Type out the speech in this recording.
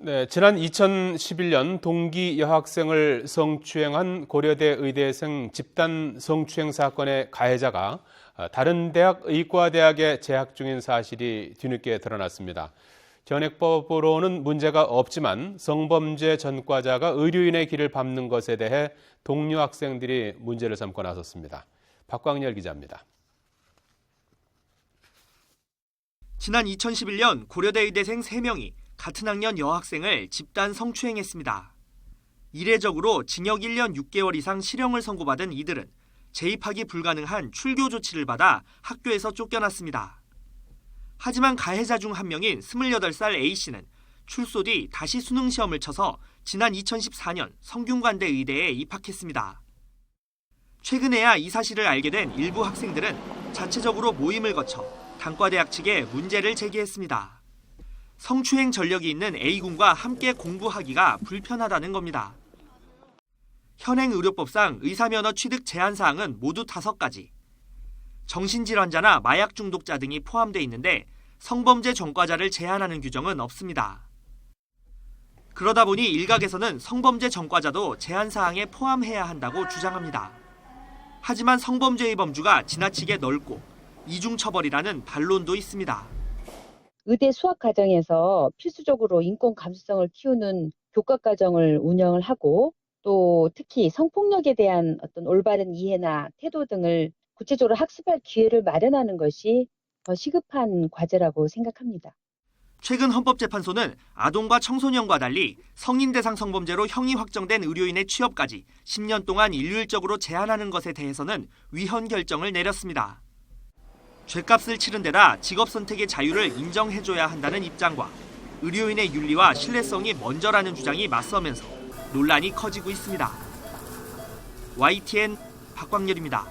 네, 지난 2011년 동기 여학생을 성추행한 고려대 의대생 집단 성추행 사건의 가해자가 다른 대학 의과대학에 재학 중인 사실이 뒤늦게 드러났습니다. 현행법으로는 문제가 없지만 성범죄 전과자가 의료인의 길을 밟는 것에 대해 동료 학생들이 문제를 삼고 나섰습니다. 박광열 기자입니다. 지난 2011년 고려대 의대생 3명이 같은 학년 여학생을 집단 성추행했습니다. 이례적으로 징역 1년 6개월 이상 실형을 선고받은 이들은 재입학이 불가능한 출교 조치를 받아 학교에서 쫓겨났습니다. 하지만 가해자 중 한 명인 28살 A씨는 출소 뒤 다시 수능 시험을 쳐서 지난 2014년 성균관대 의대에 입학했습니다. 최근에야 이 사실을 알게 된 일부 학생들은 자체적으로 모임을 거쳐 단과대학 측에 문제를 제기했습니다. 성추행 전력이 있는 A군과 함께 공부하기가 불편하다는 겁니다. 현행의료법상 의사면허 취득 제한사항은 모두 5가지. 정신질환자나 마약 중독자 등이 포함되어 있는데 성범죄 전과자를 제한하는 규정은 없습니다. 그러다 보니 일각에서는 성범죄 전과자도 제한사항에 포함해야 한다고 주장합니다. 하지만 성범죄의 범주가 지나치게 넓고 이중처벌이라는 반론도 있습니다. 의대 수학 과정에서 필수적으로 인권 감수성을 키우는 교과 과정을 운영을 하고 또 특히 성폭력에 대한 어떤 올바른 이해나 태도 등을 구체적으로 학습할 기회를 마련하는 것이 더 시급한 과제라고 생각합니다. 최근 헌법재판소는 아동과 청소년과 달리 성인 대상 성범죄로 형이 확정된 의료인의 취업까지 10년 동안 일률적으로 제한하는 것에 대해서는 위헌 결정을 내렸습니다. 죗값을 치른 데다 직업 선택의 자유를 인정해줘야 한다는 입장과 의료인의 윤리와 신뢰성이 먼저라는 주장이 맞서면서 논란이 커지고 있습니다. YTN 박광열입니다.